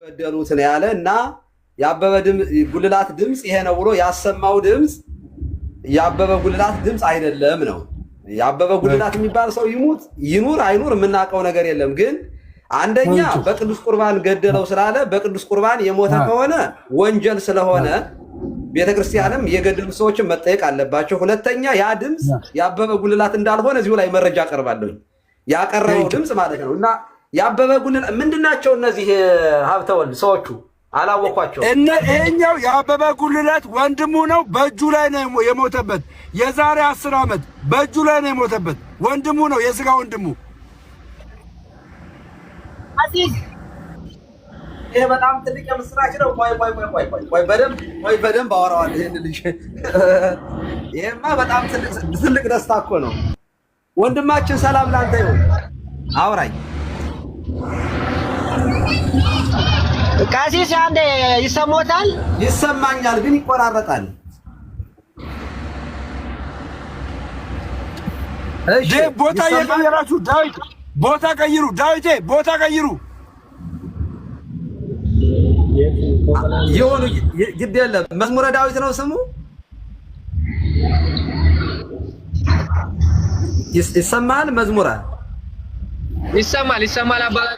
ገደሉት ነው ያለ እና ያበበ ጉልላት ድምጽ ይሄ ነው ብሎ ያሰማው ድምጽ ያበበ ጉልላት ድምጽ አይደለም ነው። ያበበ ጉልላት የሚባል ሰው ይሙት ይኑር አይኑር የምናውቀው ነገር የለም። ግን አንደኛ በቅዱስ ቁርባን ገደለው ስላለ በቅዱስ ቁርባን የሞተ ከሆነ ወንጀል ስለሆነ ቤተክርስቲያንም የገደሉ ሰዎችን መጠየቅ አለባቸው። ሁለተኛ ያ ድምጽ ያበበ ጉልላት እንዳልሆነ እዚሁ ላይ መረጃ አቀርባለሁ። ያቀረበው ድምጽ ማለት ነው እና ያበበ ጉልላት ምንድናቸው እነዚህ ሀብተወልድ ሰዎቹ አላወቋቸው። ይሄኛው ያበበ ጉልላት ወንድሙ ነው። በእጁ ላይ ነው የሞተበት። የዛሬ 10 ዓመት በእጁ ላይ ነው የሞተበት። ወንድሙ ነው፣ የስጋ ወንድሙ። ይሄ በጣም ትልቅ የምስራች ነው። ቆይ በደንብ አወራዋለሁ ይሄን ልጅ። ይሄማ በጣም ትልቅ ደስታ እኮ ነው። ወንድማችን ሰላም ላንተ ይሁን። አውራኝ ቀሲስ አንዴ ይሰሞታል? ይሰማኛል፣ ግን ይቆራረጣል። እሺ ቦታ የቀየራችሁ ዳዊት፣ ቦታ ቀይሩ። ዳዊቴ ቦታ ቀይሩ። ይሁን ግድ የለም። መዝሙረ ዳዊት ነው ስሙ። ይሰማል። መዝሙራ ይሰማል። አባላ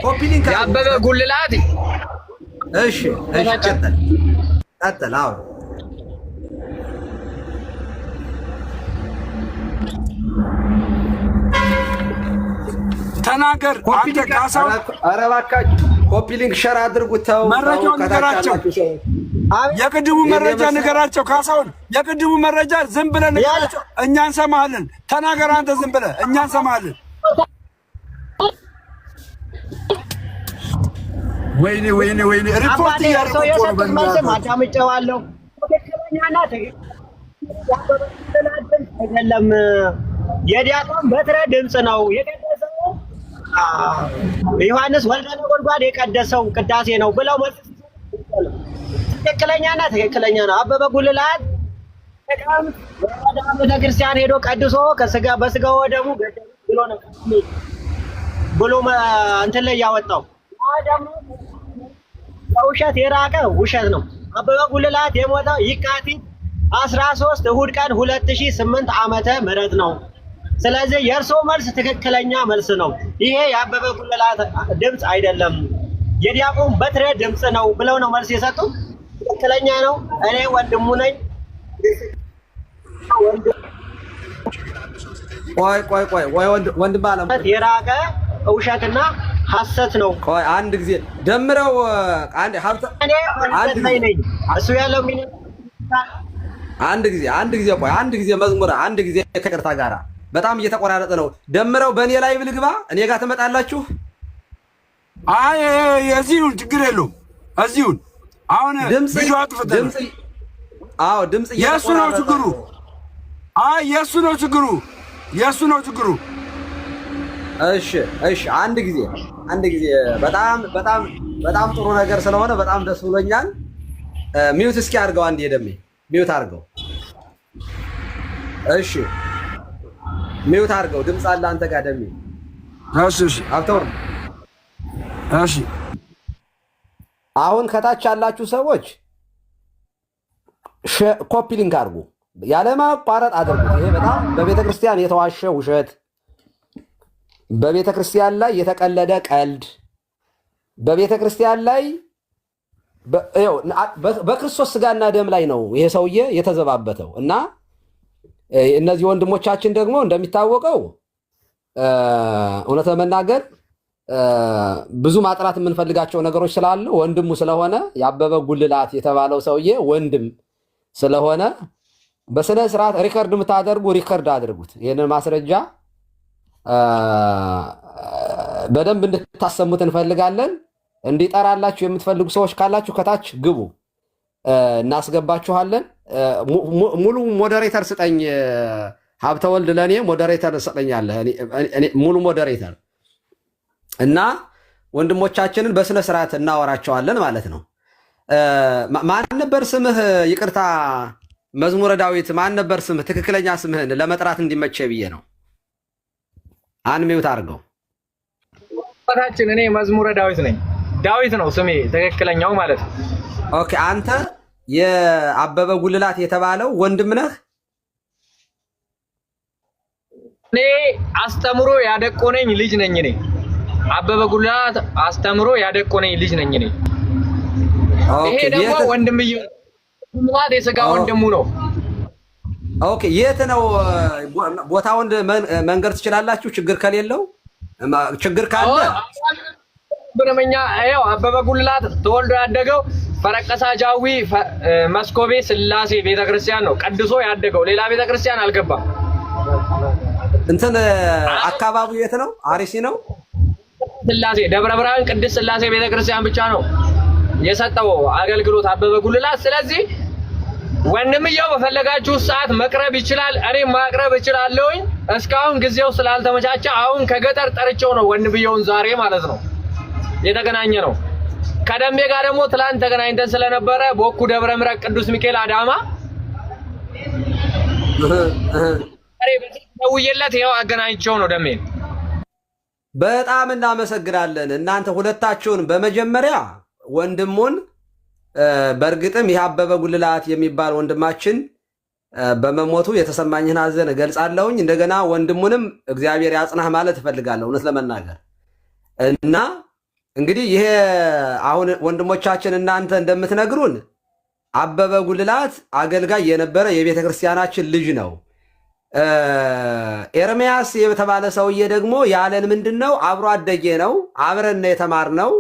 ኮፒሊንግ ያበበ ጉልላት። እሺ ቀጥል። አዎ ተናገር አንተ ካሳው። ኧረ እባካችሁ ኮፒሊንግ ሸር አድርጉት። ተው መረጃውን ንገራቸው። የቅድሙ መረጃ ንገራቸው። ካሳውን የቅድሙ መረጃ ዝም ብለህ ንገራቸው። እኛ እንሰማሃለን። ተናገር አንተ ዝም ብለህ፣ እኛ እንሰማሃለን። ወይኔ ሪፖርት እያደረኩ ነው። አዳምጬዋለሁ። ትክክለኛና አይደለም። የዲያቆን በትረ ድምፅ ነው የቀደሰው። ዮሐንስ ወልደ ነጎድጓድ የቀደሰው ቅዳሴ ነው ብለው ትክክለኛ ነው። አበበ ጉልላት ወደ ቤተክርስቲያን ሄዶ ቀድሶ በስጋው ወደሙ ብሎ እንትን ላይ ያወጣው ከውሸት የራቀ ውሸት ነው። አበበ ጉልላት የሞተው የካቲት 13 እሁድ ቀን 2008 ዓመተ ምህረት ነው። ስለዚህ የእርሶ መልስ ትክክለኛ መልስ ነው። ይሄ የአበበ ጉልላት ድምጽ አይደለም፣ የዲያቆን በትረ ድምጽ ነው ብለው ነው መልስ የሰጡት። ትክክለኛ ነው። እኔ ወንድሙ ነኝ። ቆይ ወንድም አለ የራቀ ውሸትና ሐሰት ነው። ቆይ አንድ ጊዜ ደምረው አንድ ሀብተ እሱ ያለው ምን አንድ ጊዜ መዝሙር አንድ ጊዜ ከቅርታ ጋራ በጣም እየተቆራረጠ ነው። ደምረው በእኔ ላይ ብልግባ እኔ ጋር ትመጣላችሁ። አይ የዚሁን ችግር የለውም። እዚሁን አሁን ቪዲዮ አጥፍተን ድምጽ የእሱ ነው ችግሩ። አይ የእሱ ነው ችግሩ። እሺ አንድ ጊዜ በጣም ጥሩ ነገር ስለሆነ በጣም ደስ ብሎኛል። ሚውት እስኪ አድርገው አንዴ ደሜ ሚውት አድርገው። እሺ ሚውት አድርገው። ድምፅ አለ አንተ ጋር ደሜ። እሺ አብተውር። እሺ አሁን ከታች ያላችሁ ሰዎች ኮፒ ሊንክ አድርጉ፣ ያለማቋረጥ አድርጉት። ይሄ በጣም በቤተክርስቲያን የተዋሸ ውሸት፣ በቤተክርስቲያን ላይ የተቀለደ ቀልድ፣ በቤተክርስቲያን ላይ በክርስቶስ ስጋና ደም ላይ ነው ይሄ ሰውዬ የተዘባበተው እና እነዚህ ወንድሞቻችን ደግሞ እንደሚታወቀው እውነት ለመናገር ብዙ ማጥራት የምንፈልጋቸው ነገሮች ስላሉ ወንድሙ ስለሆነ ያበበ ጉልላት የተባለው ሰውዬ ወንድም ስለሆነ በስነ ስርዓት ሪከርድ የምታደርጉ ሪከርድ አድርጉት። ይህንን ማስረጃ በደንብ እንድታሰሙት እንፈልጋለን። እንዲጠራላችሁ የምትፈልጉ ሰዎች ካላችሁ ከታች ግቡ፣ እናስገባችኋለን። ሙሉ ሞዴሬተር ስጠኝ ሀብተወልድ፣ ለእኔ ሞዴሬተር ስጠኛለህ፣ ሙሉ ሞዴሬተር እና ወንድሞቻችንን በስነ ስርዓት እናወራቸዋለን ማለት ነው። ማን ነበር ስምህ? ይቅርታ መዝሙረ ዳዊት ማን ነበር ስምህ? ትክክለኛ ስምህን ለመጥራት እንዲመቸ ብዬ ነው። አንሚውት አድርገው። እኔ መዝሙረ ዳዊት ነኝ። ዳዊት ነው ስሜ ትክክለኛው ማለት ነው። ኦኬ አንተ የአበበ ጉልላት የተባለው ወንድም ነህ? እኔ አስተምሮ ያደቆነኝ ልጅ ነኝ። እኔ አበበ ጉልላት አስተምሮ ያደቆነኝ ልጅ ነኝ እኔ። ይሄ ደግሞ ወንድምየው ጉልላት የሥጋ ወንድሙ ነው። ኦኬ የት ነው ቦታውን መንገር ትችላላችሁ? ችግር ከሌለው ችግር ካለ ብነመኛ ያው አበበ ጉልላት ተወልዶ ያደገው ፈረቀሳ ጃዊ መስኮቤ ስላሴ ቤተክርስቲያን ነው ቀድሶ ያደገው። ሌላ ቤተክርስቲያን አልገባም። እንትን አካባቢው የት ነው? አሪሲ ነው። ስላሴ ደብረ ብርሃን ቅድስት ስላሴ ቤተክርስቲያን ብቻ ነው የሰጠው አገልግሎት አበበ ጉልላት። ስለዚህ ወንድምየው በፈለጋችሁ ሰዓት መቅረብ ይችላል። እኔ ማቅረብ እችላለሁኝ። እስካሁን ጊዜው ስላልተመቻቸ አሁን ከገጠር ጠርቼው ነው ወንድምየውን ዛሬ ማለት ነው የተገናኘ ነው። ከደሜ ጋር ደግሞ ትላንት ተገናኝተን ስለነበረ ቦኩ ደብረ ምሕረት ቅዱስ ሚካኤል አዳማ ደውዬለት ይኸው አገናኝቼው ነው ደሜ። በጣም እናመሰግናለን እናንተ ሁለታችሁን። በመጀመሪያ ወንድሙን በእርግጥም ይህ አበበ ጉልላት የሚባል ወንድማችን በመሞቱ የተሰማኝን ሐዘን እገልጻለሁኝ። እንደገና ወንድሙንም እግዚአብሔር ያጽናህ ማለት እፈልጋለሁ እውነት ለመናገር እና እንግዲህ ይሄ አሁን ወንድሞቻችን እናንተ እንደምትነግሩን አበበ ጉልላት አገልጋይ የነበረ የቤተ ክርስቲያናችን ልጅ ነው። ኤርሚያስ የተባለ ሰውዬ ደግሞ ያለን ምንድነው አብሮ አደጌ ነው፣ አብረን የተማርነው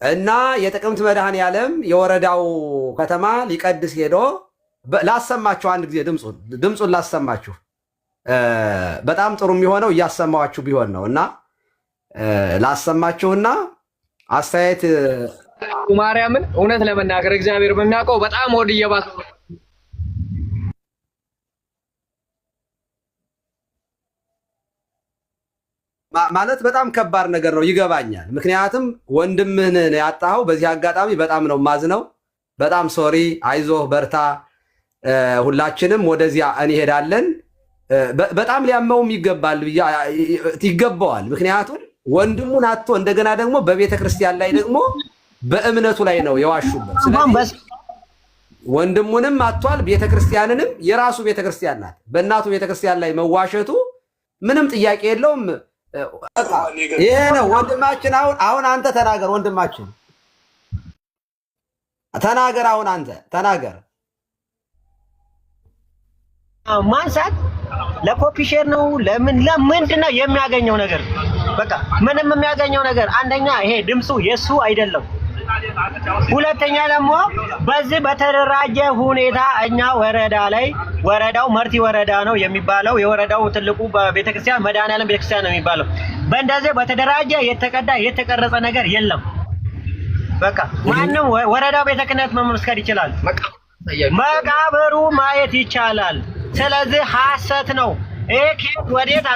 እና የጥቅምት መድኃኔዓለም የወረዳው ከተማ ሊቀድስ ሄዶ ላሰማችሁ አንድ ጊዜ ድምፁን ላሰማችሁ። በጣም ጥሩ የሚሆነው እያሰማዋችሁ ቢሆን ነው እና ላሰማችሁና አስተያየት ማርያምን እውነት ለመናገር እግዚአብሔር በሚያውቀው በጣም ወድየባሰ ማለት በጣም ከባድ ነገር ነው ይገባኛል። ምክንያቱም ወንድምህን ያጣኸው በዚህ አጋጣሚ በጣም ነው ማዝነው። በጣም ሶሪ፣ አይዞህ፣ በርታ። ሁላችንም ወደዚያ እንሄዳለን። በጣም ሊያመውም ይገባዋል። ምክንያቱም ወንድሙን አጥቶ እንደገና ደግሞ በቤተ ክርስቲያን ላይ ደግሞ በእምነቱ ላይ ነው የዋሹበት። ስለዚህ ወንድሙንም አጥቷል፣ ቤተ ክርስቲያንንም የራሱ ቤተ ክርስቲያን ናት። በእናቱ ቤተ ክርስቲያን ላይ መዋሸቱ ምንም ጥያቄ የለውም። ይሄ ነው ወንድማችን። አሁን አንተ ተናገር፣ ወንድማችን ተናገር። አሁን አንተ ተናገር። ማንሳት ለኮፒ ሼር ነው። ለምንድን ነው የሚያገኘው ነገር? በቃ ምንም የሚያገኘው ነገር አንደኛ ይሄ ድምፁ የሱ አይደለም። ሁለተኛ ደግሞ በዚህ በተደራጀ ሁኔታ እኛ ወረዳ ላይ ወረዳው መርቲ ወረዳ ነው የሚባለው የወረዳው ትልቁ ቤተክርስቲያን መድኃኔዓለም ቤተክርስቲያን ነው የሚባለው። በእንደዚህ በተደራጀ የተቀዳ የተቀረጸ ነገር የለም። በቃ ማንም ወረዳው ቤተ ክህነት መመስከር ይችላል። መቃብሩ ማየት ይቻላል። ስለዚህ ሐሰት ነው። ይሄ ከየት ወዴት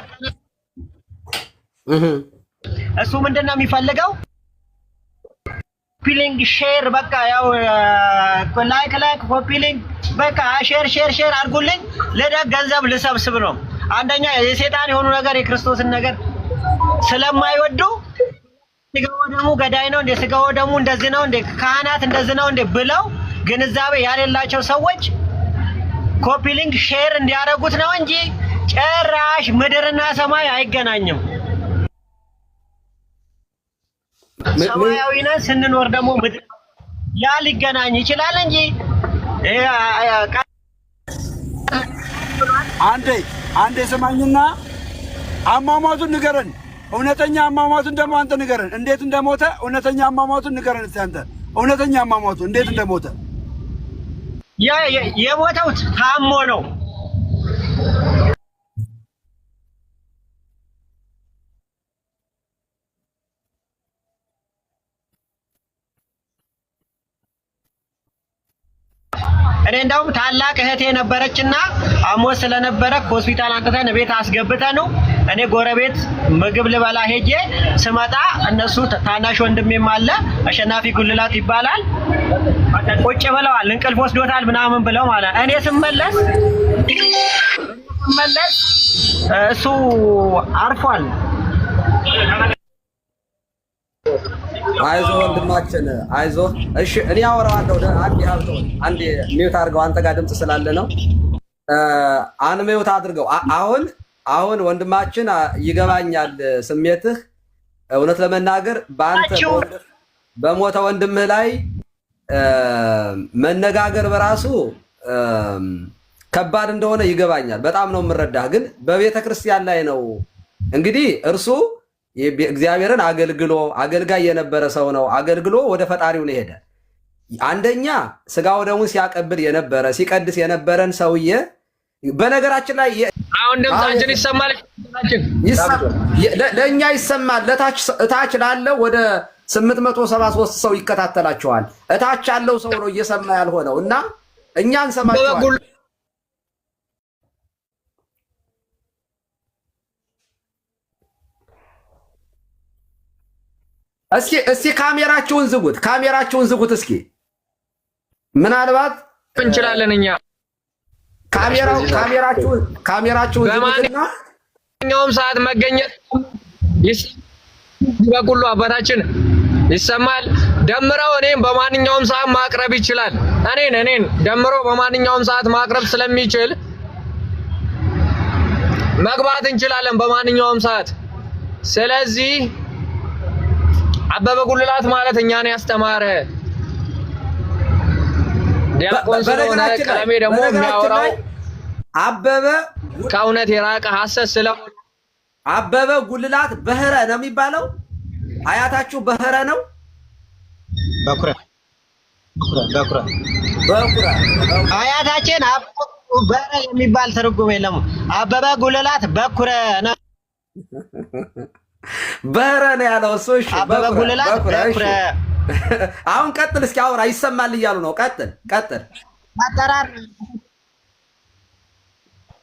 እሱ ምንድነው የሚፈልገው? ኮፒሊንግ ሼር በቃ ያው ላይክ ኮፒሊንግ በቃ ሼር አድርጉልኝ ለደግ ገንዘብ ልሰብስብ ነው። አንደኛ የሰይጣን የሆኑ ነገር የክርስቶስን ነገር ስለማይወዱ ስጋው ደሙ ገዳይ ነው እንደ ስጋው ደሙ እንደዚህ ነው እንደ ካህናት እንደዚህ ነው እንደ ብለው ግንዛቤ ያሌላቸው ሰዎች ኮፒሊንግ ሼር እንዲያደርጉት ነው እንጂ ጭራሽ ምድርና ሰማይ አይገናኝም። ሰማያዊና ስንኖር ደግሞ ምድር ያ ሊገናኝ ይችላል እንጂ አንዴ ስማኝና አሟሟቱን ንገረን። እውነተኛ አሟሟቱን ደግሞ አንተ ንገረን። እንዴት እንደሞተ እውነተኛ አሟሟቱን ንገረን እስቲ አንተ። እውነተኛ አሟሟቱ እንዴት እንደሞተ። የሞተው ታሞ ነው። እኔ እንደውም ታላቅ እህቴ ነበረችና አሞት ስለነበረ ሆስፒታል አንተን ቤት አስገብተን ነው እኔ ጎረቤት ምግብ ልበላ ሄጄ ስመጣ እነሱ ታናሽ ወንድሜም አለ አሸናፊ ጉልላት ይባላል ቁጭ ብለዋል። እንቅልፍ ወስዶታል ምናምን ብለው ማለት እኔ ስመለስ እሱ አርፏል። አይዞህ ወንድማችን አይዞህ። እሺ እኔ አወራዋለሁ። አንዴ ሀብተው አንዴ ሚውት አድርገው፣ አንተ ጋር ድምፅ ስላለ ነው። አንሚውት አድርገው። አሁን ወንድማችን ይገባኛል ስሜትህ። እውነት ለመናገር በአንተ በሞተ ወንድምህ ላይ መነጋገር በራሱ ከባድ እንደሆነ ይገባኛል። በጣም ነው የምረዳህ። ግን በቤተ ክርስቲያን ላይ ነው እንግዲህ እርሱ እግዚአብሔርን አገልጋይ የነበረ ሰው ነው። አገልግሎ ወደ ፈጣሪው ነው ሄደ። አንደኛ ስጋው ደሙን ሲያቀብል የነበረ ሲቀድስ የነበረን ሰውዬ በነገራችን ላይ አሁን ድምጻችን ይሰማል። ለእኛ ይሰማል። እታች ላለው ወደ 873 ሰው ይከታተላቸዋል። እታች ያለው ሰው ነው እየሰማ ያልሆነው እና እኛ እንሰማቸዋለን። እስኪ ካሜራችሁን ዝጉት። እስኪ ምናልባት እንችላለን እኛ ካሜራችሁን ዝጉትና በማንኛውም ሰዓት መገኘት በኩሉ አባታችን ይሰማል። ደምረው እኔን በማንኛውም ሰዓት ማቅረብ ይችላል። እኔን ደምሮ በማንኛውም ሰዓት ማቅረብ ስለሚችል መግባት እንችላለን በማንኛውም ሰዓት። ስለዚህ አበበ ጉልላት ማለት እኛን ያስተማረ ዲያቆን ስለሆነ ቀለሜ ደግሞ የሚያወራው አበበ ከእውነት የራቀ ሐሰት ስለሆነ አበበ ጉልላት በህረ ነው የሚባለው። አያታችሁ በህረ ነው። በኩረ አያታችን በህረ የሚባል ትርጉም የለም። አበበ ጉልላት በኩረ ነው። በህረ ነው ያለው እሱ። እሺ አበበ ጉልላት በኩረ። አሁን ቀጥል እስኪ አውራ፣ ይሰማል እያሉ ነው። ቀጥል አጠራር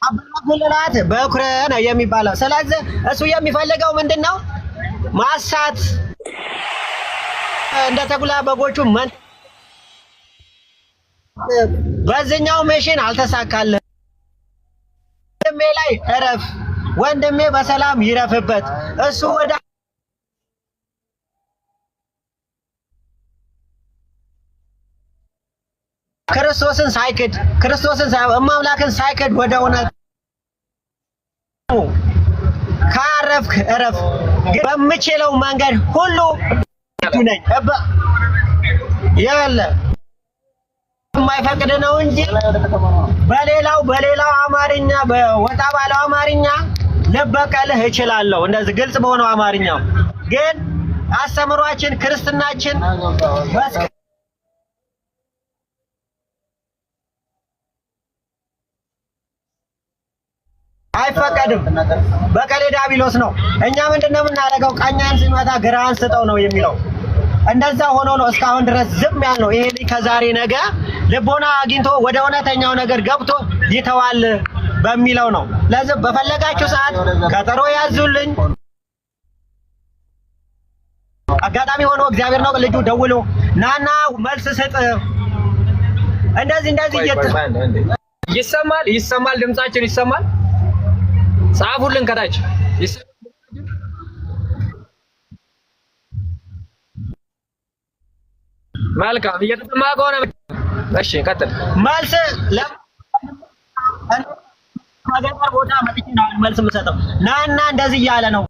አበበ ጉልላት በኩረ ነው የሚባለው። ስለዚህ እሱ የሚፈልገው ምንድነው? ማሳት እንደ ተኩላ በጎቹ በዚህኛው ሜሽን አልተሳካልህም። ወንድሜ ላይ እረፍ፣ ወንድሜ በሰላም ይረፍበት። እሱ ወደ ክርስቶስን እማምላክን ሳይክድ ወደ እውነት ካረፍክ እረፍ። በምችለው መንገድ ሁሉ ነኝ የማይፈቅድ ነው እንጂ በሌላው አማርኛ በወጣ ባለው አማርኛ ልበቀልህ እችላለሁ። እንደዚህ ግልጽ በሆነው አማርኛው ግን አስተምሯችን ክርስትናችን አይፈቀድም። በቀሌ ዲያብሎስ ነው። እኛ ምንድነው የምናደርገው? ቀኛን ሲመታ ግራህን ስጠው ነው የሚለው። እንደዛ ሆኖ ነው እስካሁን ድረስ ዝም ያልነው። ይሄ ከዛሬ ነገ ልቦና አግኝቶ ወደ እውነተኛው ነገር ገብቶ ይተዋል በሚለው ነው። ለዚህ በፈለጋችሁ ሰዓት ቀጠሮ ያዙልኝ። አጋጣሚ ሆኖ እግዚአብሔር ነው ልጁ ደውሎ ናና መልስ ስጥ እንደዚህ ይሰማል፣ ድምጻችን ይሰማል። ጻፉልን ከታች መልካም እየተሰማ ከሆነ እሺ ቀጥል። መልስ ከገጠር ቦታ መጥቼ ነው መልስ የምሰጠው። ናና እንደዚህ እያለ ነው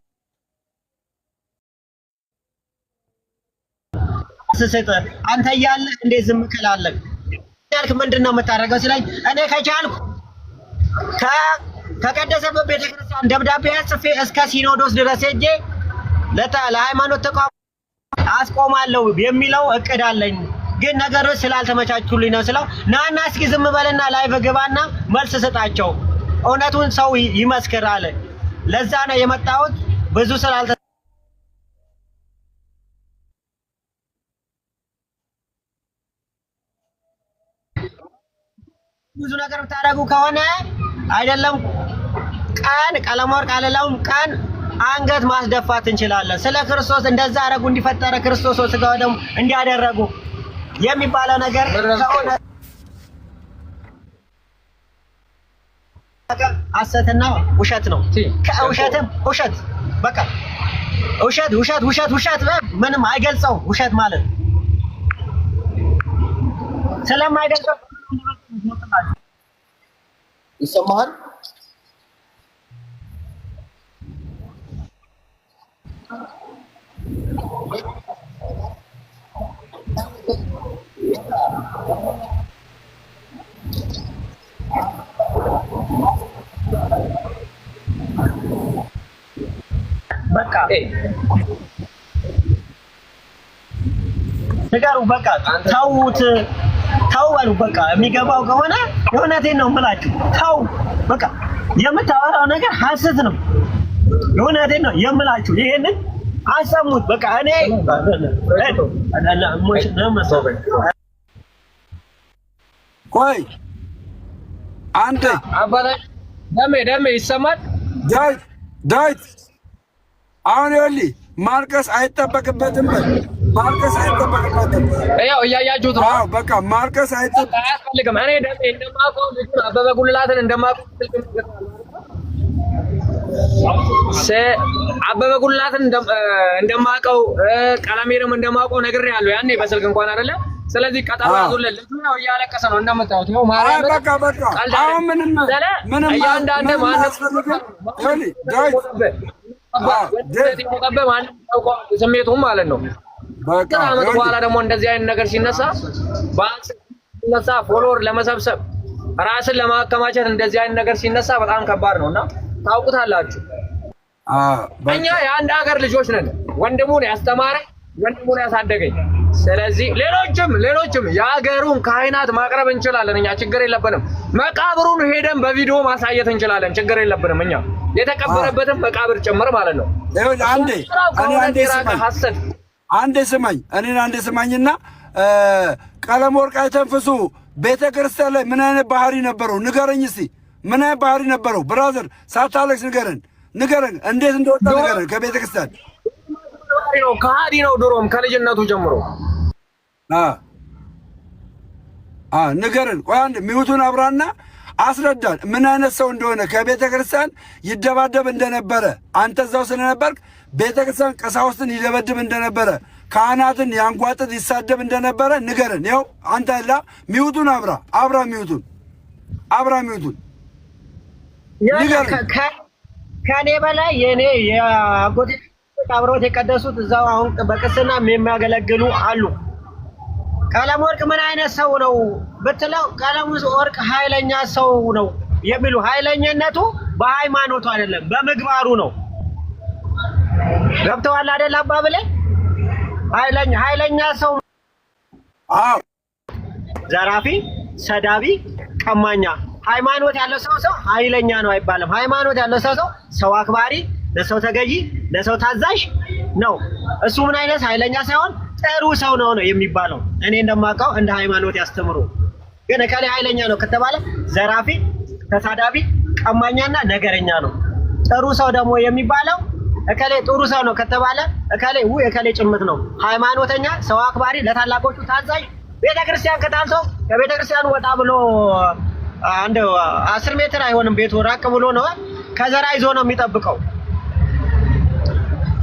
ስሰጥ አንተ እያለህ እንዴት ዝም ትላለህ? ያልክ ምንድነው የምታደርገው ሲለኝ እኔ ከቻልኩ ከቀደሰበት ቤተክርስቲያን ደብዳቤ ጽፌ እስከ ሲኖዶስ ድረስ ሄጄ ለሃይማኖት ተቋም አስቆማለሁ የሚለው እቅድ አለኝ። ግን ነገሮች ስላልተመቻቹልኝ ነው ስለው ናና እስኪ ዝም በልና ላይቭ ግባና መልስ ስጣቸው፣ እውነቱን ሰው ይመስክር አለ። ለዛ ነው የመጣሁት። ብዙ ብዙ ነገር ብታደርጉ ከሆነ አይደለም ቀን ቀለሞር ቃለላውም ቀን አንገት ማስደፋት እንችላለን። ስለ ክርስቶስ እንደዛ አረጉ እንዲፈጠረ ክርስቶስ ስጋው ደግሞ እንዲያደረጉ የሚባለው ነገር ከሆነ ሐሰትና ውሸት ነው። ከውሸትም ውሸት በቃ ውሸት ምንም አይገልጸው። ውሸት ማለት ስለማይገልጸው ይሰማሃል? በቃ ንገሩ። በቃ ተውት፣ ተው በሉ። በቃ የሚገባው ከሆነ የእውነቴን ነው የምላችሁ። ተው በቃ የምታወራው ነገር ሐሰት ነው። የእውነቴን ነው የምላችሁ። ይሄንን አሰሙት። በቃ እኔ ቆይ አንተ አባላ ደሜ ይሰማል። ዳዊት አሁን ይኸውልህ ማልቀስ አይጠበቅበትም። ማልቀስ አይጠበቅበትም። ያው እያያችሁት ነው። አዎ በቃ ማልቀስ አያስፈልግም። እኔ ደሜ እንደማውቀው ልጁን አበበ ጉልላትን እንደማውቀው አበበ ጉልላትን እንደማውቀው ቀለሜንም እንደማውቀው ነግሬሃለሁ ያኔ በስልክ እንኳን አይደለ። ስለዚህ ቀጠሮ ያዙለት። ልጁ ያው እያለቀሰ ነው እንደምታዩት። ይኸው ማርያም በቃ አሁን ምንም እያንዳንዱ ስሜቱም ማለት ነው። ከዓመት በኋላ ደግሞ እንደዚህ አይነት ነገር ሲነሳ ፎሎወር ለመሰብሰብ ራስን ለማከማቸት እንደዚህ አይነት ነገር ሲነሳ በጣም ከባድ ነውና ታውቁታላችሁ። እኛ የአንድ ሀገር ልጆች ነን። ወንድሙን ያስተማረኝ ወንድሙን ያሳደገኝ። ስለዚህ ሌሎችም የሀገሩን ካህናት ማቅረብ እንችላለን። እኛ ችግር የለብንም። መቃብሩን ሄደን በቪዲዮ ማሳየት እንችላለን። ችግር የለብንም። እኛ የተቀበረበትን መቃብር ጭምር ማለት ነው። አንዴ ስማኝና ቀለም ወርቅ አይተንፍሱ ቤተክርስቲያን ላይ ምን አይነት ባህሪ ነበረው ንገረኝ እስቲ። ምን አይነት ባህሪ ነበረው? ብራዘር ሳታለቅስ ንገረን። እንዴት እንደወጣ ንገረን ከቤተክርስቲያን። ከሃዲ ነው ድሮም ከልጅነቱ ጀምሮ። ንገረን። ቆይ አንድ ሚውቱን አብራና አስረዳን ምን አይነት ሰው እንደሆነ። ከቤተ ክርስቲያን ይደባደብ እንደነበረ አንተ እዛው ስለነበርክ ቤተ ክርስቲያን ቀሳውስትን ይደበድብ እንደነበረ፣ ካህናትን ያንጓጥጥ ይሳደብ እንደነበረ ንገረን። ይኸው አንተ ያላ ሚውቱን አብራ ሚውቱን ንገረን። ከኔ በላይ የኔ የአጎቴ አብረውት የቀደሱት እዛው አሁን በቅስና የሚያገለግሉ አሉ። ቀለም ወርቅ ምን አይነት ሰው ነው ብትለው፣ ቀለም ወርቅ ኃይለኛ ሰው ነው የሚሉ ኃይለኛነቱ በሃይማኖቱ አይደለም በምግባሩ ነው። ገብተዋል አይደል አባብለ? ኃይለኛ ሰው ዘራፊ፣ ሰዳቢ፣ ቀማኛ። ሃይማኖት ያለው ሰው ኃይለኛ ነው አይባልም። ሃይማኖት ያለው ሰው አክባሪ፣ ለሰው ተገዢ፣ ለሰው ታዛዥ ነው። እሱ ምን አይነት ኃይለኛ ሳይሆን ጥሩ ሰው ነው የሚባለው። እኔ እንደማውቀው እንደ ሃይማኖት ያስተምሩ። ግን እከሌ ኃይለኛ ነው ከተባለ ዘራፊ፣ ተሳዳቢ፣ ቀማኛና ነገረኛ ነው። ጥሩ ሰው ደግሞ የሚባለው እከሌ ጥሩ ሰው ነው ከተባለ እከሌ ጭምት ነው። ሃይማኖተኛ፣ ሰው አክባሪ፣ ለታላቆቹ ታዛዥ። ቤተክርስቲያን ከታንሰው ከቤተክርስቲያኑ ወጣ ብሎ አንድ 10 ሜትር አይሆንም ቤቱ ራቅ ብሎ ነው ከዘራ ይዞ ነው የሚጠብቀው።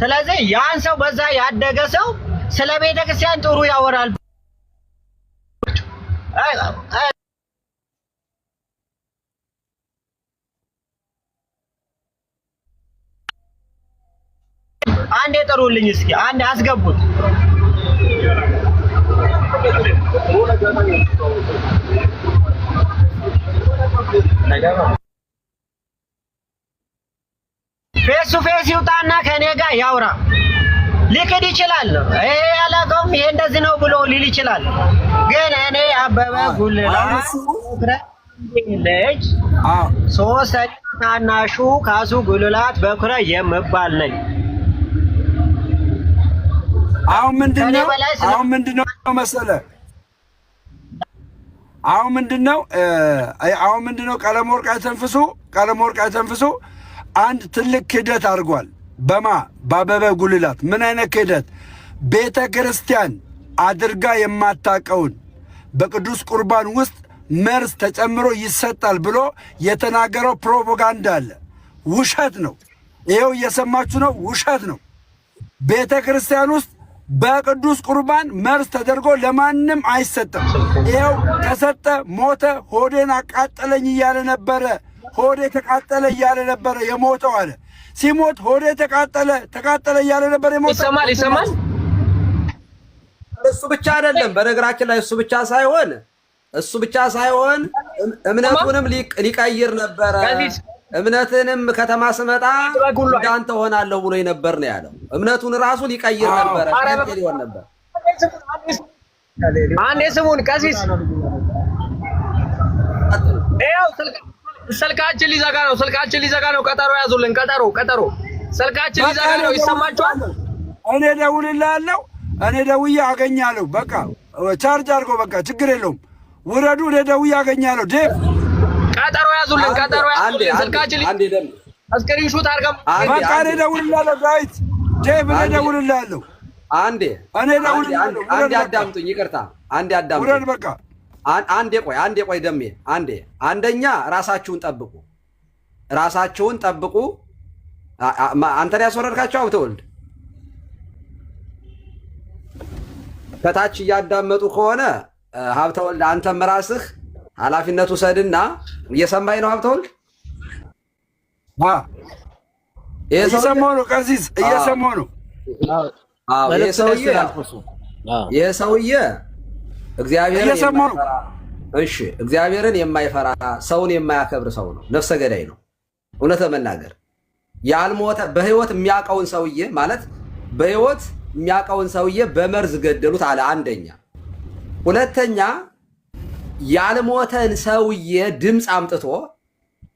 ስለዚህ ያን ሰው በዛ ያደገ ሰው ስለ ቤተክርስቲያን ጥሩ ያወራል። አንዴ ጥሩልኝ እስኪ፣ አንዴ አስገቡት። ፌስ ቱ ፌስ ይውጣና ከኔ ጋር ያውራ። ሊክድ ይችላል። ይሄ ያላቀውም ይሄ እንደዚህ ነው ብሎ ሊል ይችላል። ግን እኔ አበበ ጉልላት ልጅ ሶስተኛ ታናሹ ካሱ ጉልላት በኩረ የምባል ነኝ። አሁን ምንድነው መሰለህ? አሁን ምንድነው ቀለም ወርቅ አይተንፍሱ አንድ ትልቅ ክህደት አድርጓል። በአበበ ጉልላት ምን አይነት ክህደት? ቤተ ክርስቲያን አድርጋ የማታቀውን በቅዱስ ቁርባን ውስጥ መርዝ ተጨምሮ ይሰጣል ብሎ የተናገረው ፕሮፓጋንዳ አለ። ውሸት ነው። ይኸው እየሰማችሁ ነው። ውሸት ነው። ቤተ ክርስቲያን ውስጥ በቅዱስ ቁርባን መርዝ ተደርጎ ለማንም አይሰጥም። ይኸው ተሰጠ፣ ሞተ፣ ሆዴን አቃጠለኝ እያለ ነበረ። ሆዴ ተቃጠለ እያለ ነበረ የሞተው አለ። ሲሞት ሆዴ ተቃጠለ እያለ ነበረ የሞተው። ይሰማል። እሱ ብቻ አይደለም፣ በነገራችን ላይ እሱ ብቻ ሳይሆን እምነቱንም ሊቀይር ነበረ። እምነትንም ከተማ ስመጣ እንዳንተ ሆናለሁ ብሎ ነበር ነው ያለው። እምነቱን ራሱ ሊቀይር ነበረ፣ ሊሆን ነበር። አንዴ ስሙን ቀሲስ፣ ይኸው ስልካችን ሊዘጋ ነው። ቀጠሮ ያዙልን። ቀጠሮ ስልካችን ሊዘጋ ነው። ይሰማችኋል? እኔ ደውልልሃለሁ። እኔ ደውዬ አገኛለሁ። በቃ ቻርጅ አድርጎ በቃ ችግር የለውም። ውረዱ። እኔ ደውዬ አገኛለሁ። ዴቭ ቀጠሮ ያዙልን። ስልካችን ስክሪንሹት አድርገን በቃ እኔ ደውልልሃለሁ። ዳዊት ዴቭ እኔ ደውልልሃለሁ። አንዴ አዳምጡኝ። ይቅርታ አንዴ አዳምጡኝ። ውረድ በቃ አንዴ ቆይ ደሜ አንደኛ ራሳችሁን ጠብቁ። አንተን ያስወረድካቸው ሀብተወልድ ከታች እያዳመጡ ከሆነ ሀብተወልድ አንተም ራስህ ኃላፊነቱ ሰድና። እየሰማኝ ነው ሀብተወልድ? እየሰማሁ ነው ቀሲስ፣ እየሰማሁ ነው። ይህ ሰውዬ እግዚአብሔርን የማይፈራ ሰውን የማያከብር ሰው ነው። ነፍሰ ገዳይ ነው። እውነት ለመናገር ያልሞተ በህይወት የሚያውቀውን ሰውዬ ማለት በህይወት የሚያውቀውን ሰውዬ በመርዝ ገደሉት አለ። አንደኛ። ሁለተኛ ያልሞተን ሰውዬ ድምፅ አምጥቶ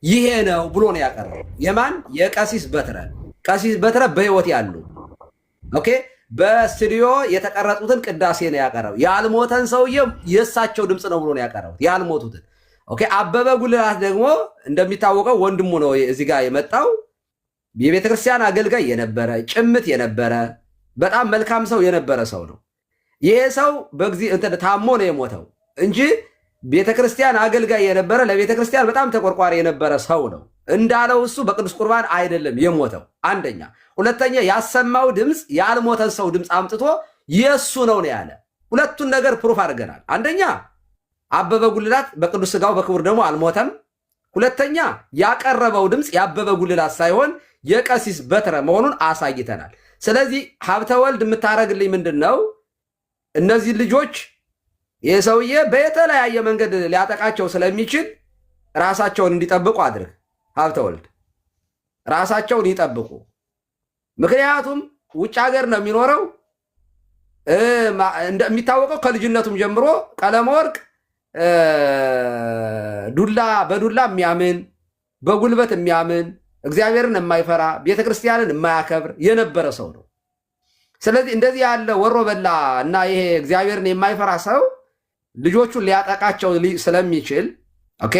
ይሄ ነው ብሎ ነው ያቀረበው። የማን? የቀሲስ በትረ በህይወት ያሉ ኦኬ፣ በስቱዲዮ የተቀረጹትን ቅዳሴ ነው ያቀረበው። ያልሞተን ሰውዬ የእሳቸው ድምፅ ነው ብሎ ነው ያቀረቡት፣ ያልሞቱትን። ኦኬ። አበበ ጉልላት ደግሞ እንደሚታወቀው ወንድሙ ነው እዚህ ጋር የመጣው። የቤተ ክርስቲያን አገልጋይ የነበረ ጭምት የነበረ በጣም መልካም ሰው የነበረ ሰው ነው። ይሄ ሰው ታሞ ነው የሞተው እንጂ ቤተ ክርስቲያን አገልጋይ የነበረ ለቤተ ክርስቲያን በጣም ተቆርቋሪ የነበረ ሰው ነው። እንዳለው እሱ በቅዱስ ቁርባን አይደለም የሞተው። አንደኛ። ሁለተኛ ያሰማው ድምፅ ያልሞተን ሰው ድምፅ አምጥቶ የእሱ ነው ያለ። ሁለቱን ነገር ፕሩፍ አድርገናል። አንደኛ አበበ ጉልላት በቅዱስ ሥጋው በክቡር ደግሞ አልሞተም። ሁለተኛ ያቀረበው ድምፅ የአበበ ጉልላት ሳይሆን የቀሲስ በትረ መሆኑን አሳይተናል። ስለዚህ ሀብተወልድ የምታደርግልኝ ምንድን ነው? እነዚህ ልጆች ይህ ሰውዬ በተለያየ መንገድ ሊያጠቃቸው ስለሚችል ራሳቸውን እንዲጠብቁ አድርግ። ሀብተወልድ ራሳቸውን ይጠብቁ። ምክንያቱም ውጭ ሀገር ነው የሚኖረው። እንደሚታወቀው ከልጅነቱም ጀምሮ ቀለመወርቅ በዱላ የሚያምን በጉልበት የሚያምን እግዚአብሔርን የማይፈራ ቤተክርስቲያንን የማያከብር የነበረ ሰው ነው። ስለዚህ እንደዚህ ያለ ወሮ በላ እና ይሄ እግዚአብሔርን የማይፈራ ሰው ልጆቹን ሊያጠቃቸው ስለሚችል ኦኬ፣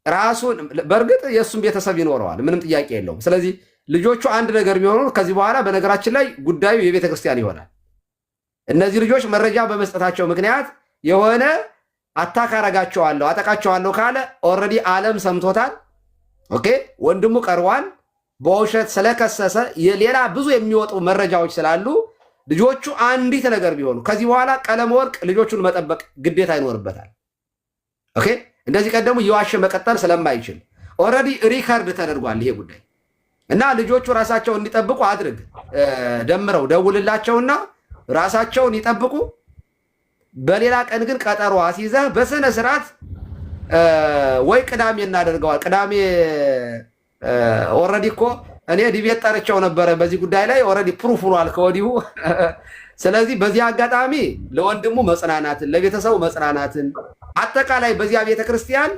ራሱን በእርግጥ የእሱም ቤተሰብ ይኖረዋል፣ ምንም ጥያቄ የለውም። ስለዚህ ልጆቹ አንድ ነገር ቢሆኑ ከዚህ በኋላ በነገራችን ላይ ጉዳዩ የቤተ ክርስቲያን ይሆናል። እነዚህ ልጆች መረጃ በመስጠታቸው ምክንያት የሆነ አታክ አጠቃቸዋለሁ ካለ ኦልሬዲ ዓለም ሰምቶታል። ኦኬ፣ ወንድሙ ቀርቧል። በውሸት ስለከሰሰ ሌላ ብዙ የሚወጡ መረጃዎች ስላሉ ልጆቹ አንዲት ነገር ቢሆኑ ከዚህ በኋላ ቀለመወርቅ ልጆቹን መጠበቅ ግዴታ ይኖርበታል። ኦኬ፣ እንደዚህ ቀደሙ እየዋሸ መቀጠል ስለማይችል ኦልሬዲ ሪከርድ ተደርጓል ይሄ ጉዳይ እና ልጆቹ ራሳቸውን እንዲጠብቁ አድርግ። ደምረው ደውልላቸውና ራሳቸውን ይጠብቁ። በሌላ ቀን ግን ቀጠሮ አስይዘህ በስነ ስርዓት ወይ ቅዳሜ እናደርገዋል። ቅዳሜ ኦልሬዲ እኮ እኔ ዲቤት ጠርቸው ነበረ በዚህ ጉዳይ ላይ ኦልሬዲ ፕሩፍ ሆኗል ከወዲሁ። ስለዚህ በዚህ አጋጣሚ ለወንድሙ መጽናናትን፣ ለቤተሰቡ መጽናናትን፣ አጠቃላይ በዚያ ቤተክርስቲያን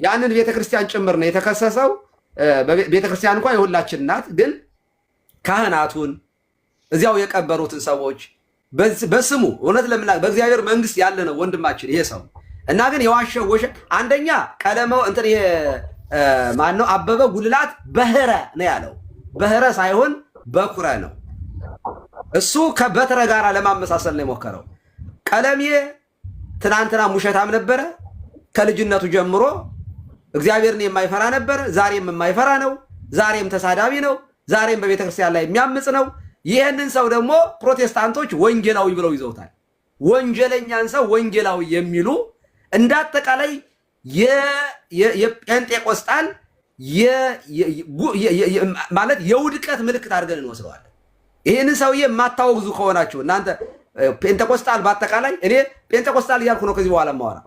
ያንን ቤተክርስቲያን ጭምር ነው የተከሰሰው። ቤተክርስቲያን እንኳን የሁላችን ናት፣ ግን ካህናቱን እዚያው የቀበሩትን ሰዎች በስሙ እውነት ለምና በእግዚአብሔር መንግስት ያለ ነው ወንድማችን ይሄ ሰው እና ግን የዋሸው አንደኛ ቀለመው እንትን ይሄ ማነው አበበ ጉልላት በህረ ነው ያለው። በህረ ሳይሆን በኩረ ነው። እሱ ከበትረ ጋር ለማመሳሰል ነው የሞከረው። ቀለሜ ትናንትና ሙሸታም ነበረ። ከልጅነቱ ጀምሮ እግዚአብሔርን የማይፈራ ነበረ። ዛሬም የማይፈራ ነው። ዛሬም ተሳዳቢ ነው። ዛሬም በቤተክርስቲያን ላይ የሚያምጽ ነው። ይህንን ሰው ደግሞ ፕሮቴስታንቶች ወንጌላዊ ብለው ይዘውታል። ወንጀለኛን ሰው ወንጌላዊ የሚሉ እንዳጠቃላይ የጴንጤቆስጣል ማለት የውድቀት ምልክት አድርገን እንወስደዋለን። ይህንን ሰውዬ የማታወግዙ ከሆናችሁ እናንተ ጴንጤቆስጣል በአጠቃላይ እኔ ጴንጤቆስጣል እያልኩ ነው ከዚህ በኋላ ማወራ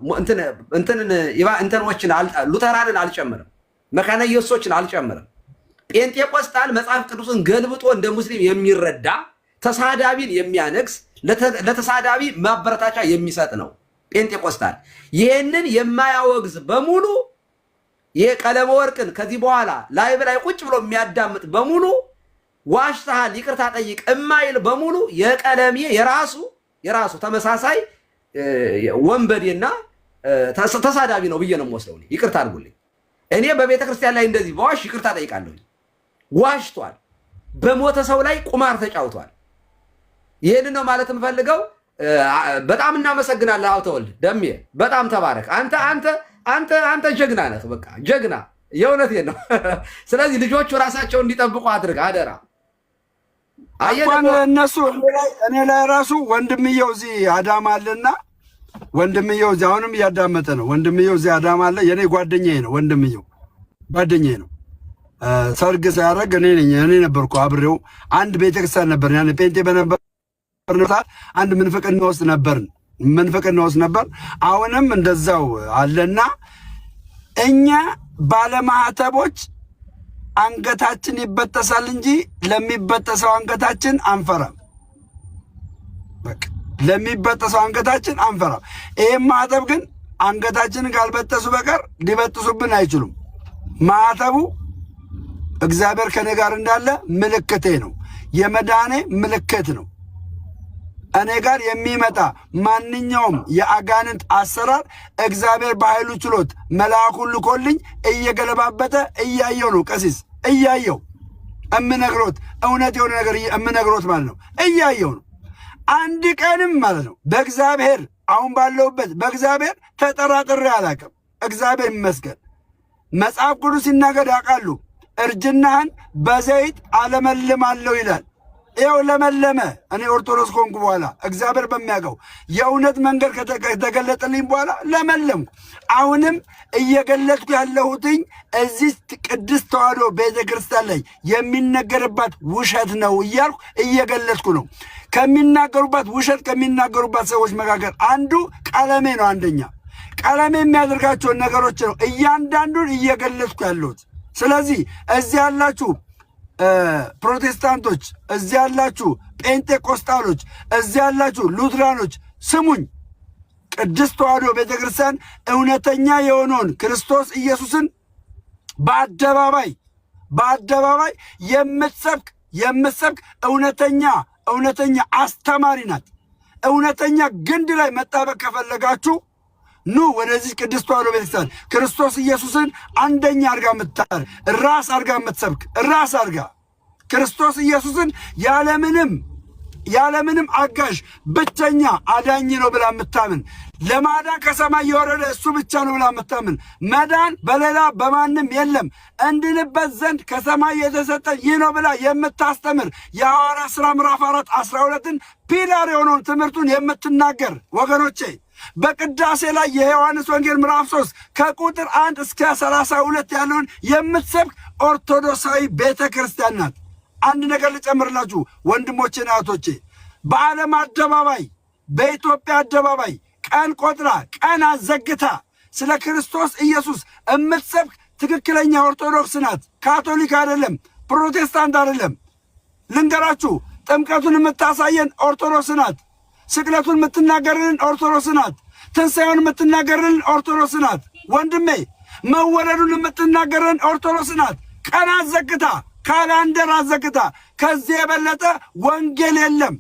እንትኖችን ሉተራንን አልጨምርም፣ መካነ ኢየሱሶችን አልጨምርም። ጴንጤቆስጣል መጽሐፍ ቅዱስን ገልብጦ እንደ ሙስሊም የሚረዳ ተሳዳቢን የሚያነግስ ለተሳዳቢ ማበረታቻ የሚሰጥ ነው ጴንጤቆስጣል። ይህንን የማያወግዝ በሙሉ የቀለመ ወርቅን ከዚህ በኋላ ላይቭ ላይ ቁጭ ብሎ የሚያዳምጥ በሙሉ ዋሽተሃል ይቅርታ ጠይቅ እማይል በሙሉ የቀለሜ የራሱ ተመሳሳይ ወንበዴና ተሳዳቢ ነው ብዬ ነው የምወስደው። ይቅርታ አድርጉልኝ። እኔ በቤተ ክርስቲያን ላይ እንደዚህ በዋሽ ይቅርታ ጠይቃለሁ። ዋሽቷል። በሞተ ሰው ላይ ቁማር ተጫውቷል። ይህን ነው ማለት የምፈልገው። በጣም እናመሰግናለን። ሀብተወልድ ደሜ በጣም ተባረክ። አንተ ጀግና ነህ። በቃ ጀግና፣ የእውነቴን ነው። ስለዚህ ልጆቹ ራሳቸው እንዲጠብቁ አድርግ አደራ። እነሱ እኔ ላይ ራሱ ወንድምየው እዚህ አዳማ አለና ወንድምየው እዚህ አሁንም እያዳመጠ ነው። ወንድምየው እዚህ አዳማ አለ። የኔ ጓደኛዬ ነው። ወንድምየው ጓደኛዬ ነው። ሰርግ ሲያደርግ እኔ ነበርኩ አብሬው። አንድ ቤተክርስቲያን ነበር ያኔ ጴንጤ በነበር አንድ ምንፍቅና ውስጥ ነበር። አሁንም እንደዛው አለና እኛ ባለማህተቦች አንገታችን ይበጠሳል እንጂ ለሚበጠሰው አንገታችን አንፈራም። በቃ ለሚበጠሰው አንገታችን አንፈራም። ይሄም ማህተብ ግን አንገታችንን ካልበጠሱ በቀር ሊበጥሱብን አይችሉም። ማህተቡ እግዚአብሔር ከኔ ጋር እንዳለ ምልክቴ ነው፣ የመዳኔ ምልክት ነው። እኔ ጋር የሚመጣ ማንኛውም የአጋንንት አሰራር እግዚአብሔር በኃይሉ ችሎት መልአኩን ልኮልኝ እየገለባበጠ እያየው ነው። ቀሲስ እያየው እምነግሮት እውነት የሆነ ነገር እምነግሮት ማለት ነው። እያየው ነው። አንድ ቀንም ማለት ነው በእግዚአብሔር አሁን ባለውበት በእግዚአብሔር ተጠራጥሬ አላቅም። እግዚአብሔር ይመስገን። መጽሐፍ ቅዱስ ሲናገር ያውቃሉ። እርጅናህን በዘይት አለመልማለሁ ይላል። ይኸው ለመለመ። እኔ ኦርቶዶክስ ኮንኩ በኋላ እግዚአብሔር በሚያውቀው የእውነት መንገድ ከተገለጠልኝ በኋላ ለመለምኩ። አሁንም እየገለጥኩ ያለሁትኝ እዚህ ቅድስት ተዋሕዶ ቤተ ክርስቲያን ላይ የሚነገርባት ውሸት ነው እያልኩ እየገለጥኩ ነው። ከሚናገሩባት ውሸት ከሚናገሩባት ሰዎች መካከል አንዱ ቀለሜ ነው። አንደኛ ቀለሜ የሚያደርጋቸውን ነገሮች ነው እያንዳንዱን እየገለጥኩ ያለሁት። ስለዚህ እዚህ ያላችሁ ፕሮቴስታንቶች፣ እዚህ ያላችሁ ጴንጤቆስጣሎች፣ እዚህ ያላችሁ ሉትራኖች ስሙኝ። ቅድስት ተዋሕዶ ቤተ ክርስቲያን እውነተኛ የሆነውን ክርስቶስ ኢየሱስን በአደባባይ የምትሰብክ እውነተኛ አስተማሪ ናት። እውነተኛ ግንድ ላይ መጣበቅ ከፈለጋችሁ ኑ ወደዚህ ቅድስት ተዋሕዶ ቤተክርስቲያን ክርስቶስ ኢየሱስን አንደኛ አርጋ የምታር ራስ አርጋ የምትሰብክ ራስ አርጋ ክርስቶስ ኢየሱስን ያለምንም አጋዥ ብቸኛ አዳኝ ነው ብላ የምታምን ለማዳን ከሰማይ የወረደ እሱ ብቻ ነው ብላ የምታምን መዳን በሌላ በማንም የለም እንድንበት ዘንድ ከሰማይ የተሰጠ ይህ ነው ብላ የምታስተምር የሐዋርያት ሥራ ምዕራፍ 4:12 ፒላር የሆነውን ትምህርቱን የምትናገር ወገኖቼ በቅዳሴ ላይ የዮሐንስ ወንጌል ምዕራፍ 3 ከቁጥር 1 እስከ 32 ያለውን የምትሰብክ ኦርቶዶክሳዊ ቤተ ክርስቲያን ናት። አንድ ነገር ልጨምርላችሁ ወንድሞቼና እህቶቼ፣ በዓለም አደባባይ በኢትዮጵያ አደባባይ ቀን ቆጥራ ቀን አዘግታ ስለ ክርስቶስ ኢየሱስ የምትሰብክ ትክክለኛ ኦርቶዶክስ ናት። ካቶሊክ አይደለም፣ ፕሮቴስታንት አይደለም። ልንገራችሁ፣ ጥምቀቱን የምታሳየን ኦርቶዶክስ ናት። ስቅለቱን የምትናገርልን ኦርቶዶክስ ናት። ትንሣኤውን የምትናገርልን ኦርቶዶክስ ናት። ወንድሜ መወለዱን የምትናገርልን ኦርቶዶክስ ናት። ቀን አዘግታ ካላንደር አዘግታ ከዚህ የበለጠ ወንጌል የለም።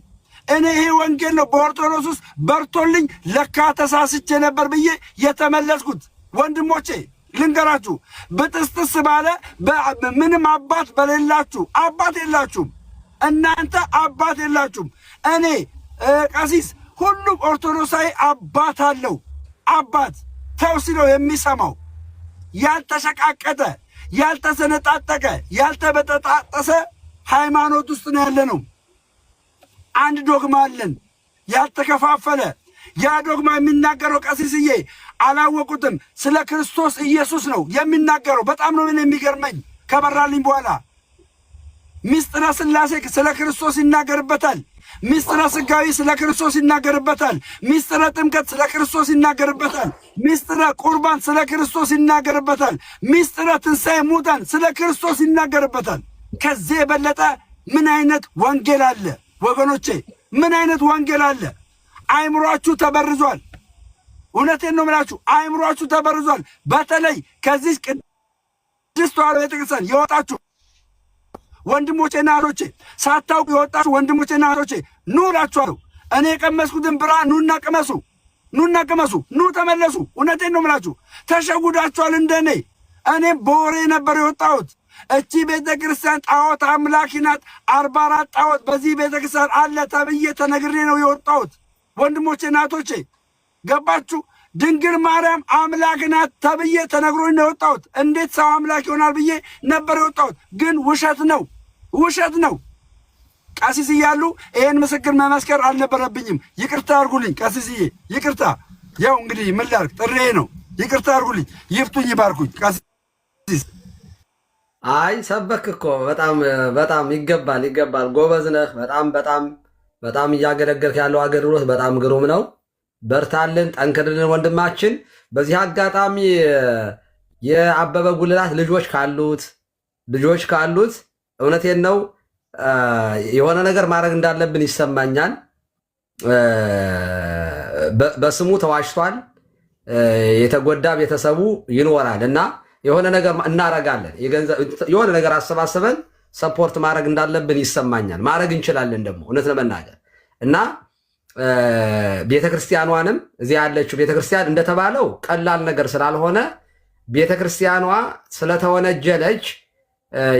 እኔ ይሄ ወንጌል ነው በኦርቶዶክስ ውስጥ በርቶልኝ ለካ ተሳስቼ ነበር ብዬ የተመለስኩት። ወንድሞቼ ልንገራችሁ፣ ብጥስጥስ ባለ ምንም አባት በሌላችሁ አባት የላችሁም። እናንተ አባት የላችሁም። እኔ ቀሲስ ሁሉም ኦርቶዶክሳዊ አባት አለው። አባት ተው ሲለው የሚሰማው ያልተሸቃቀጠ ያልተሰነጣጠቀ ያልተበጠጣጠሰ ሃይማኖት ውስጥ ነው ያለ ነው። አንድ ዶግማ አለን ያልተከፋፈለ። ያ ዶግማ የሚናገረው ቀሲስዬ አላወቁትም፣ ስለ ክርስቶስ ኢየሱስ ነው የሚናገረው። በጣም ነው የሚገርመኝ ከበራልኝ በኋላ። ሚስጥረ ሥላሴ ስለ ክርስቶስ ይናገርበታል። ሚስጥረ ሥጋዌ ስለ ክርስቶስ ይናገርበታል። ሚስጥረ ጥምቀት ስለ ክርስቶስ ይናገርበታል። ሚስጥረ ቁርባን ስለ ክርስቶስ ይናገርበታል። ሚስጥረ ትንሣኤ ሙታን ስለ ክርስቶስ ይናገርበታል። ከዚህ የበለጠ ምን አይነት ወንጌል አለ ወገኖቼ? ምን አይነት ወንጌል አለ? አእምሯችሁ ተበርዟል። እውነቴን ነው የምላችሁ፣ አእምሯችሁ ተበርዟል። በተለይ ከዚህ ቅድስት ተዋሕዶ ቤተክርስቲያን የወጣችሁ ወንድሞቼና እህቶቼ፣ ሳታውቁ የወጣችሁ ወንድሞቼና እህቶቼ ኑ እላችኋለሁ። እኔ የቀመስኩትን ብርሃን ኑና ቅመሱ፣ ኑና ቅመሱ፣ ኑ ተመለሱ። እውነቴን ነው የምላችሁ፣ ተሸጉዳችኋል እንደኔ። እኔ በወሬ ነበር የወጣሁት። እቺ ቤተ ክርስቲያን ጣዖት አምላኪ ናት፣ 44 ጣዖት በዚህ ቤተ ክርስቲያን አለ ተብዬ ተነግሬ ነው የወጣሁት። ወንድሞቼና እህቶቼ ገባችሁ? ድንግል ማርያም አምላክ ናት ተብዬ ተነግሮኝ ነው የወጣሁት። እንዴት ሰው አምላክ ይሆናል ብዬ ነበር የወጣሁት። ግን ውሸት ነው፣ ውሸት ነው። ቀሲስ እያሉ ይሄን ምስክር መመስከር አልነበረብኝም። ይቅርታ አድርጉልኝ ቀሲስዬ፣ ይቅርታ። ያው እንግዲህ ምን ላድርግ፣ ጥሬ ነው። ይቅርታ አድርጉልኝ፣ ይፍቱኝ፣ ይባርኩኝ ቀሲስ። አይ ሰበክ እኮ በጣም በጣም ይገባል፣ ይገባል። ጎበዝ ነህ። በጣም በጣም በጣም እያገለገልክ ያለው አገልግሎት በጣም ግሩም ነው። በርታልን፣ ጠንክርልን ወንድማችን። በዚህ አጋጣሚ የአበበ ጉልላት ልጆች ካሉት እውነቴን ነው የሆነ ነገር ማድረግ እንዳለብን ይሰማኛል። በስሙ ተዋሽቷል። የተጎዳ ቤተሰቡ ይኖራል እና የሆነ ነገር እናረጋለን። የሆነ ነገር አሰባስበን ሰፖርት ማድረግ እንዳለብን ይሰማኛል። ማድረግ እንችላለን ደግሞ እውነት ለመናገር እና ቤተክርስቲያኗንም እዚህ ያለችው ቤተክርስቲያን እንደተባለው ቀላል ነገር ስላልሆነ ቤተክርስቲያኗ ስለተወነጀለች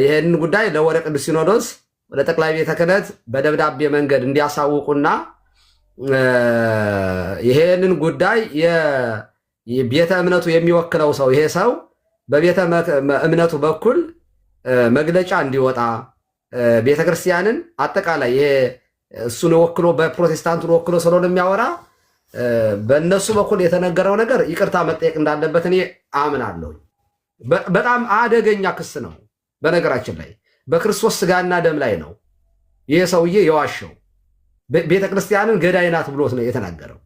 ይሄንን ጉዳይ ለወደ ቅዱስ ሲኖዶስ ወደ ጠቅላይ ቤተ ክህነት በደብዳቤ መንገድ እንዲያሳውቁና ይሄንን ጉዳይ የቤተ እምነቱ የሚወክለው ሰው ይሄ ሰው በቤተ እምነቱ በኩል መግለጫ እንዲወጣ ቤተክርስቲያንን አጠቃላይ ይሄ እሱን ወክሎ በፕሮቴስታንቱን ወክሎ ስለሆነ የሚያወራ በእነሱ በኩል የተነገረው ነገር ይቅርታ መጠየቅ እንዳለበት እኔ አምናለሁ። በጣም አደገኛ ክስ ነው። በነገራችን ላይ በክርስቶስ ስጋና ደም ላይ ነው ይሄ ሰውዬ የዋሸው። ቤተክርስቲያንን ገዳይ ናት ብሎት ነው የተናገረው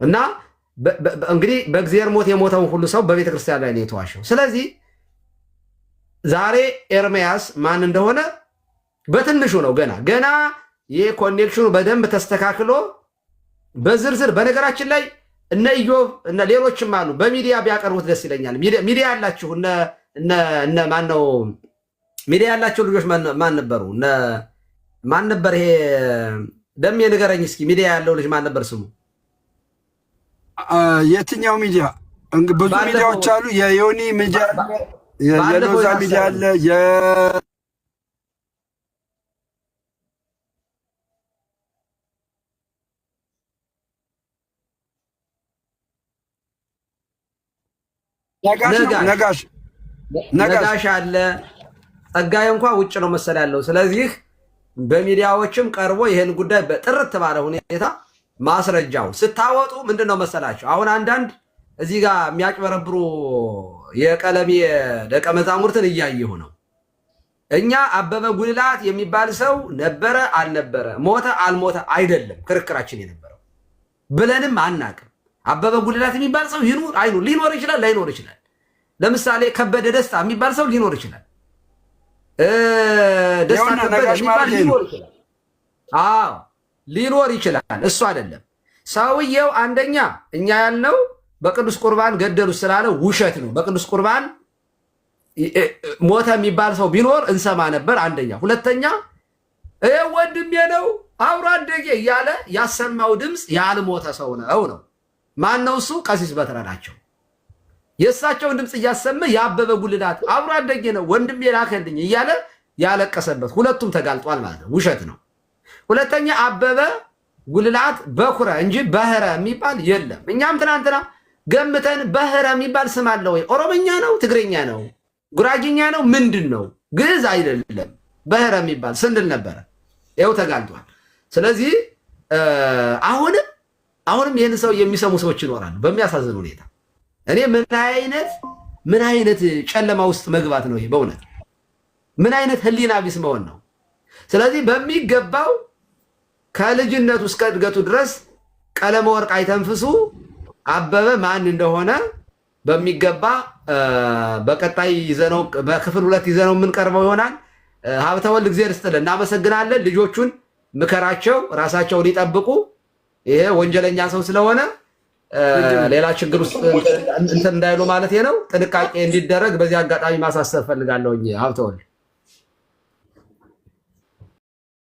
እና እንግዲህ በእግዚአብሔር ሞት የሞተውን ሁሉ ሰው በቤተክርስቲያን ላይ ነው የተዋሸው። ስለዚህ ዛሬ ኤርምያስ ማን እንደሆነ በትንሹ ነው ገና ይህ ኮኔክሽኑ በደንብ ተስተካክሎ በዝርዝር በነገራችን ላይ እነ ኢዮብ እነ ሌሎችም አሉ በሚዲያ ቢያቀርቡት ደስ ይለኛል። ሚዲያ ያላችሁ እነ ማን ነው ሚዲያ ያላቸው ልጆች ማን ነበሩ? ማን ነበር ይሄ ደሜ ንገረኝ እስኪ። ሚዲያ ያለው ልጅ ማን ነበር ስሙ? የትኛው ሚዲያ? ብዙ ሚዲያዎች አሉ። የዮኒ ሚዲያ፣ የሎዛ ሚዲያ አለ። ነጋሽ አለ። ጸጋዬ እንኳ ውጭ ነው መሰል ያለው። ስለዚህ በሚዲያዎችም ቀርቦ ይህን ጉዳይ በጥርት ባለ ሁኔታ ማስረጃው ስታወጡ ምንድን ነው መሰላቸው? አሁን አንዳንድ እዚህ ጋር የሚያጭበረብሩ የቀለሜ ደቀ መዛሙርትን እያየሁ ነው። እኛ አበበ ጉልላት የሚባል ሰው ነበረ አልነበረ፣ ሞተ አልሞተ አይደለም ክርክራችን የነበረው ብለንም አናቅም። አበበ ጉልላት የሚባል ሰው ይኑር አይኑር፣ ሊኖር ይችላል ላይኖር ይችላል። ለምሳሌ ከበደ ደስታ የሚባል ሰው ሊኖር ይችላል። ደስታ ከበደ የሚባል ሊኖር ይችላል። አዎ ሊኖር ይችላል። እሱ አይደለም ሰውየው። አንደኛ እኛ ያልነው በቅዱስ ቁርባን ገደሉ ስላለ ውሸት ነው። በቅዱስ ቁርባን ሞተ የሚባል ሰው ቢኖር እንሰማ ነበር። አንደኛ። ሁለተኛ ወንድሜ ነው አብሮ አደጌ እያለ ያሰማው ድምፅ ያልሞተ ሰው ነው። ማን ነው እሱ? ቀሲስ በትረ ናቸው። የእሳቸውን ድምፅ እያሰመ የአበበ ጉልላት አብሮ አደጌ ነው ወንድሜ ላከልኝ እያለ ያለቀሰበት፣ ሁለቱም ተጋልጧል ማለት ነው። ውሸት ነው። ሁለተኛ አበበ ጉልላት በኩረ እንጂ በህረ የሚባል የለም። እኛም ትናንትና ገምተን በህረ የሚባል ስም አለ ወይ? ኦሮምኛ ነው? ትግርኛ ነው? ጉራጌኛ ነው? ምንድን ነው? ግዕዝ አይደለም። በህረ የሚባል ስንል ነበረ። ይኸው ተጋልጧል። ስለዚህ አሁንም ይህን ሰው የሚሰሙ ሰዎች ይኖራሉ። በሚያሳዝን ሁኔታ እኔ ምን አይነት ጨለማ ውስጥ መግባት ነው ይሄ? በእውነት ምን አይነት ህሊና ቢስ መሆን ነው? ስለዚህ በሚገባው ከልጅነቱ እስከ እድገቱ ድረስ ቀለመ ወርቅ አይተንፍሱ አበበ ማን እንደሆነ በሚገባ በቀጣይ ይዘነው በክፍል 2 ይዘነው የምንቀርበው ይሆናል። ሀብተወልድ እግዚአብሔር ይስጥልን፣ እናመሰግናለን። ልጆቹን ምከራቸው፣ ራሳቸውን ይጠብቁ። ይሄ ወንጀለኛ ሰው ስለሆነ ሌላ ችግር ውስጥ እንትን እንዳይሉ ማለት ነው። ጥንቃቄ እንዲደረግ በዚህ አጋጣሚ ማሳሰብ ፈልጋለሁ ሀብተወልድ